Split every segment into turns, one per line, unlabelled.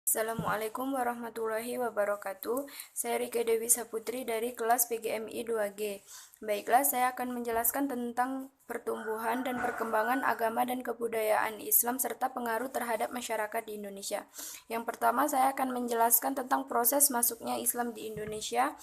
Assalamualaikum warahmatullahi wabarakatuh. Saya Rike Dewi Saputri dari kelas PGMI 2G. Baiklah, saya akan menjelaskan tentang pertumbuhan dan perkembangan agama dan kebudayaan Islam serta pengaruh terhadap masyarakat di Indonesia. Yang pertama, saya akan menjelaskan tentang proses masuknya Islam di Indonesia.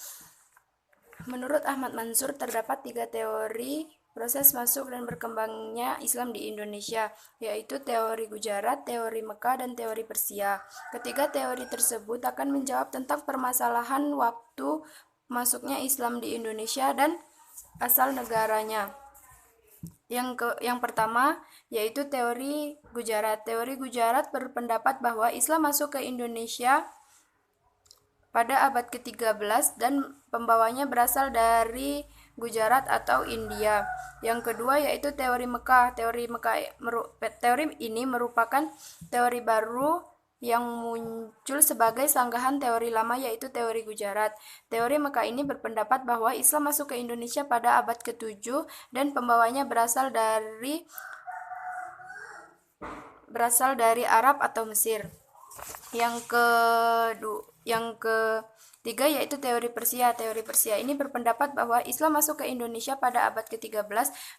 Menurut Ahmad Mansur, terdapat 3 teori proses masuk dan berkembangnya Islam di Indonesia, yaitu teori Gujarat, teori Mekah, dan teori Persia. Ketiga teori tersebut akan menjawab tentang permasalahan waktu masuknya Islam di Indonesia dan asal negaranya. Yang pertama yaitu teori Gujarat. Teori Gujarat berpendapat bahwa Islam masuk ke Indonesia pada abad ke-13 dan pembawanya berasal dari Gujarat atau India. Yang kedua yaitu teori Mekah. Teori ini merupakan teori baru yang muncul sebagai sanggahan teori lama yaitu teori Gujarat. Teori Mekah ini berpendapat bahwa Islam masuk ke Indonesia pada abad ke-7 dan pembawanya berasal dari Arab atau Mesir. Yang ketiga yaitu teori Persia. Teori Persia ini berpendapat bahwa Islam masuk ke Indonesia pada abad ke-13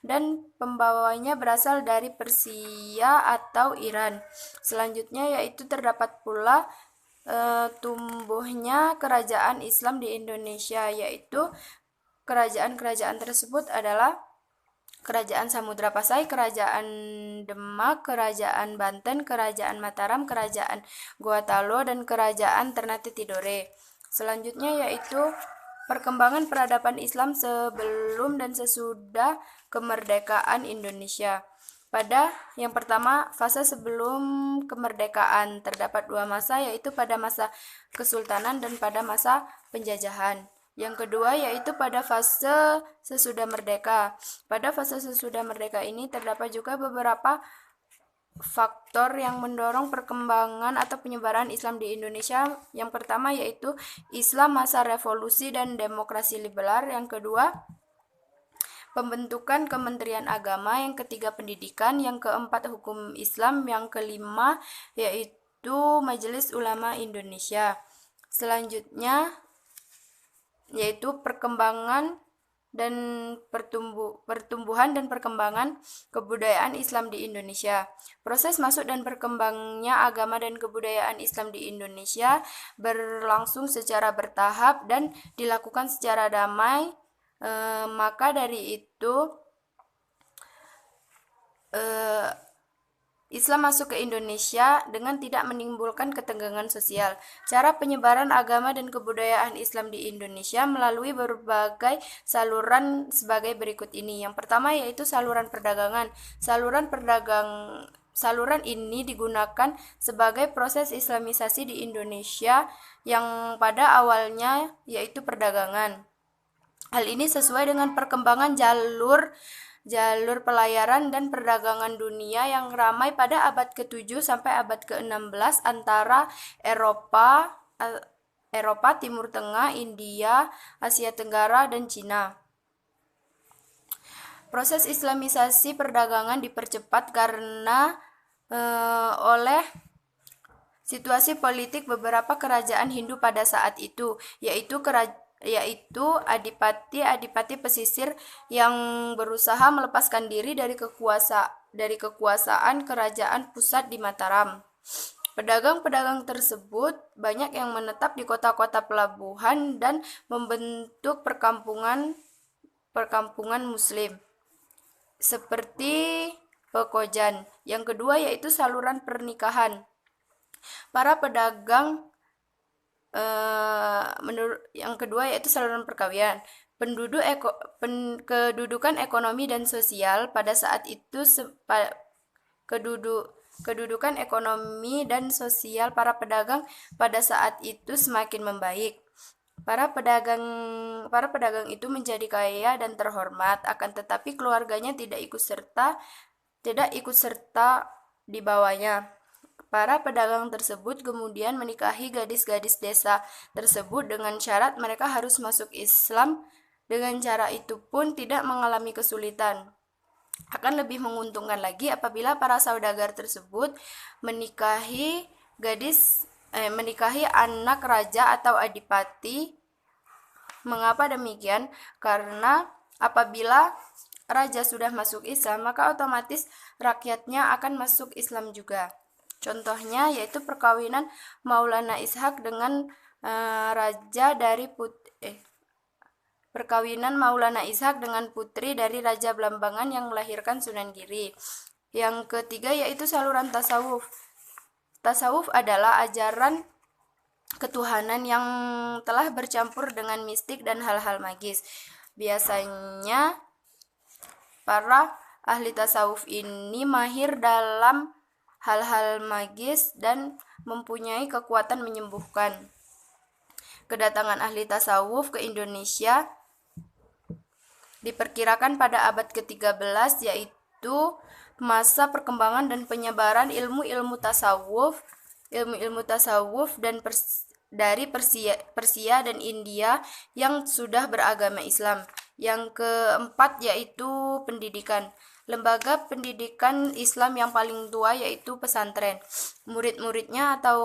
dan pembawanya berasal dari Persia atau Iran. Selanjutnya yaitu terdapat pula tumbuhnya kerajaan Islam di Indonesia, yaitu kerajaan-kerajaan tersebut adalah Kerajaan Samudra Pasai, Kerajaan Demak, Kerajaan Banten, Kerajaan Mataram, Kerajaan Gorontalo, dan Kerajaan Ternate Tidore. Selanjutnya yaitu perkembangan peradaban Islam sebelum dan sesudah kemerdekaan Indonesia. Pada yang pertama, fase sebelum kemerdekaan, terdapat 2 masa, yaitu pada masa kesultanan dan pada masa penjajahan. Yang kedua yaitu pada fase sesudah merdeka. Pada fase sesudah merdeka ini terdapat juga beberapa faktor yang mendorong perkembangan atau penyebaran Islam di Indonesia. Yang pertama yaitu Islam masa revolusi dan demokrasi liberal. Yang kedua, pembentukan Kementerian Agama. Yang ketiga, pendidikan. Yang keempat, hukum Islam. Yang kelima yaitu Majelis Ulama Indonesia. Selanjutnya yaitu perkembangan dan pertumbuhan dan perkembangan kebudayaan Islam di Indonesia. Proses masuk dan berkembangnya agama dan kebudayaan Islam di Indonesia berlangsung secara bertahap dan dilakukan secara damai. Maka dari itu Islam masuk ke Indonesia dengan tidak menimbulkan ketegangan sosial. Cara penyebaran agama dan kebudayaan Islam di Indonesia melalui berbagai saluran sebagai berikut ini. Yang pertama yaitu saluran perdagangan. Saluran ini digunakan sebagai proses islamisasi di Indonesia yang pada awalnya yaitu perdagangan. Hal ini sesuai dengan perkembangan jalur pelayaran dan perdagangan dunia yang ramai pada abad ke-7 sampai abad ke-16 antara Eropa, Timur Tengah, India, Asia Tenggara, dan Cina. Proses islamisasi perdagangan dipercepat karena oleh situasi politik beberapa kerajaan Hindu pada saat itu, yaitu adipati pesisir yang berusaha melepaskan diri dari kekuasaan kerajaan pusat di Mataram. Pedagang-pedagang tersebut banyak yang menetap di kota-kota pelabuhan dan membentuk perkampungan muslim seperti Pekojan. Yang kedua yaitu saluran pernikahan. Para pedagang yang kedua yaitu saluran perkawinan. Kedudukan ekonomi dan sosial pada saat itu kedudukan ekonomi dan sosial para pedagang pada saat itu semakin membaik. Para pedagang itu menjadi kaya dan terhormat, akan tetapi keluarganya tidak ikut serta di bawahnya. Para pedagang tersebut kemudian menikahi gadis-gadis desa tersebut dengan syarat mereka harus masuk Islam. Dengan cara itu pun tidak mengalami kesulitan. Akan lebih menguntungkan lagi apabila para saudagar tersebut menikahi gadis menikahi anak raja atau adipati. Mengapa demikian? Karena apabila raja sudah masuk Islam, maka otomatis rakyatnya akan masuk Islam juga. Contohnya yaitu perkawinan Maulana Ishak dengan perkawinan Maulana Ishak dengan putri dari Raja Blambangan yang melahirkan Sunan Giri. Yang ketiga yaitu saluran tasawuf. Tasawuf adalah ajaran ketuhanan yang telah bercampur dengan mistik dan hal-hal magis. Biasanya para ahli tasawuf ini mahir dalam hal-hal magis dan mempunyai kekuatan menyembuhkan. Kedatangan ahli tasawuf ke Indonesia diperkirakan pada abad ke-13, yaitu masa perkembangan dan penyebaran ilmu-ilmu tasawuf dan dari Persia dan India yang sudah beragama Islam. Yang keempat yaitu pendidikan. Lembaga pendidikan Islam yang paling tua yaitu pesantren. Murid-muridnya atau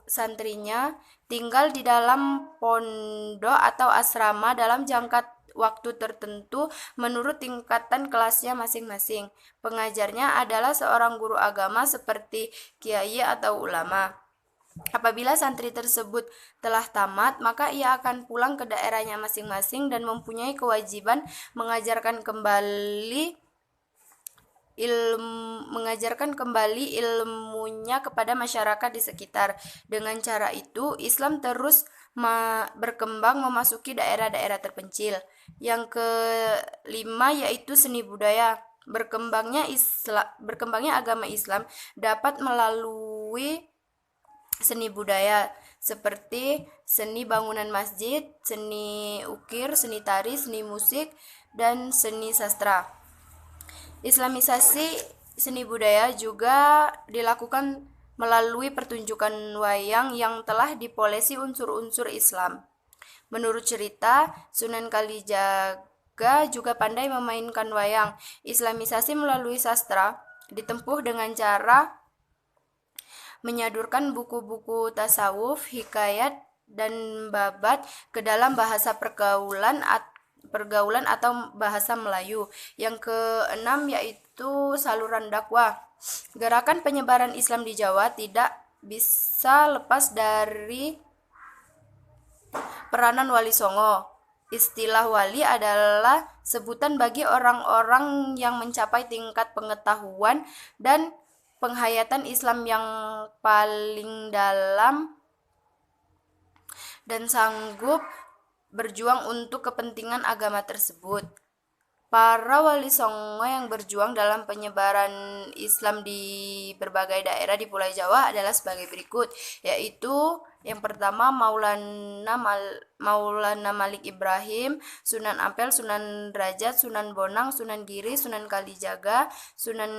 santrinya tinggal di dalam pondok atau asrama dalam jangka waktu tertentu menurut tingkatan kelasnya masing-masing. Pengajarnya adalah seorang guru agama seperti kiai atau ulama. Apabila santri tersebut telah tamat, maka ia akan pulang ke daerahnya masing-masing dan mempunyai kewajiban mengajarkan kembali ilmunya kepada masyarakat di sekitar. Dengan cara itu, Islam terus berkembang memasuki daerah-daerah terpencil. Yang kelima yaitu seni budaya. Berkembangnya agama Islam dapat melalui seni budaya seperti seni bangunan masjid, seni ukir, seni tari, seni musik, dan seni sastra. Islamisasi seni budaya juga dilakukan melalui pertunjukan wayang yang telah dipolesi unsur-unsur Islam. Menurut cerita, Sunan Kalijaga juga pandai memainkan wayang. Islamisasi melalui sastra ditempuh dengan cara menyodorkan buku-buku tasawuf, hikayat, dan babat ke dalam bahasa pergaulan atau bahasa Melayu. Yang keenam yaitu saluran dakwah. Gerakan penyebaran Islam di Jawa tidak bisa lepas dari peranan Wali Songo. Istilah wali adalah sebutan bagi orang-orang yang mencapai tingkat pengetahuan dan penghayatan Islam yang paling dalam dan sanggup berjuang untuk kepentingan agama tersebut. Para wali songo yang berjuang dalam penyebaran Islam di berbagai daerah di Pulau Jawa adalah sebagai berikut, yaitu yang pertama Maulana Malik Ibrahim, Sunan Ampel, Sunan Derajat, Sunan Bonang, Sunan Giri, Sunan Kalijaga, Sunan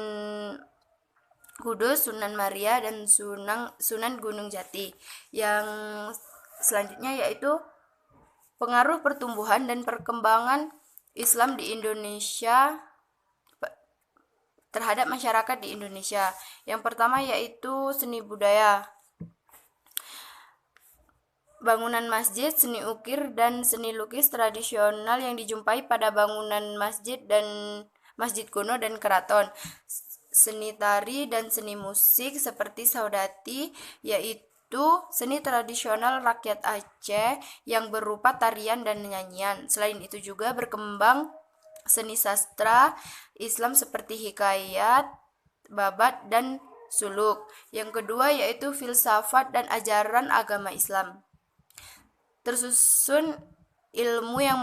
Kudus, Sunan Maria, dan Sunan Gunung Jati. Yang selanjutnya yaitu pengaruh pertumbuhan dan perkembangan Islam di Indonesia terhadap masyarakat di Indonesia. Yang pertama yaitu seni budaya, bangunan masjid, seni ukir, dan seni lukis tradisional yang dijumpai pada bangunan masjid kuno dan keraton. Seni tari dan seni musik seperti saudati, yaitu seni tradisional rakyat Aceh yang berupa tarian dan nyanyian. Selain itu juga berkembang seni sastra Islam seperti hikayat, babat, dan suluk. Yang kedua yaitu filsafat dan ajaran agama Islam. Tersusun ilmu yang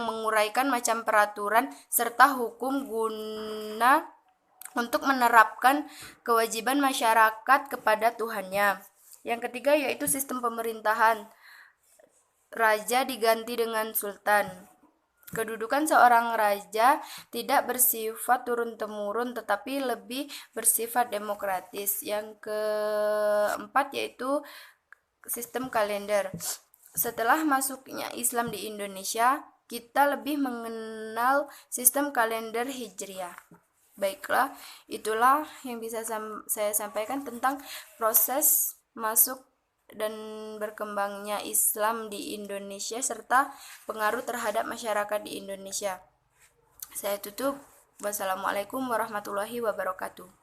menguraikan macam peraturan serta hukum guna untuk menerapkan kewajiban masyarakat kepada Tuhannya. Yang ketiga yaitu sistem pemerintahan. Raja diganti dengan sultan. Kedudukan seorang raja tidak bersifat turun-temurun tetapi lebih bersifat demokratis. Yang keempat yaitu sistem kalender. Setelah masuknya Islam di Indonesia, kita lebih mengenal sistem kalender Hijriah. Baiklah, itulah yang bisa saya sampaikan tentang proses masuk dan berkembangnya Islam di Indonesia serta pengaruh terhadap masyarakat di Indonesia. Saya tutup. Wassalamualaikum warahmatullahi wabarakatuh.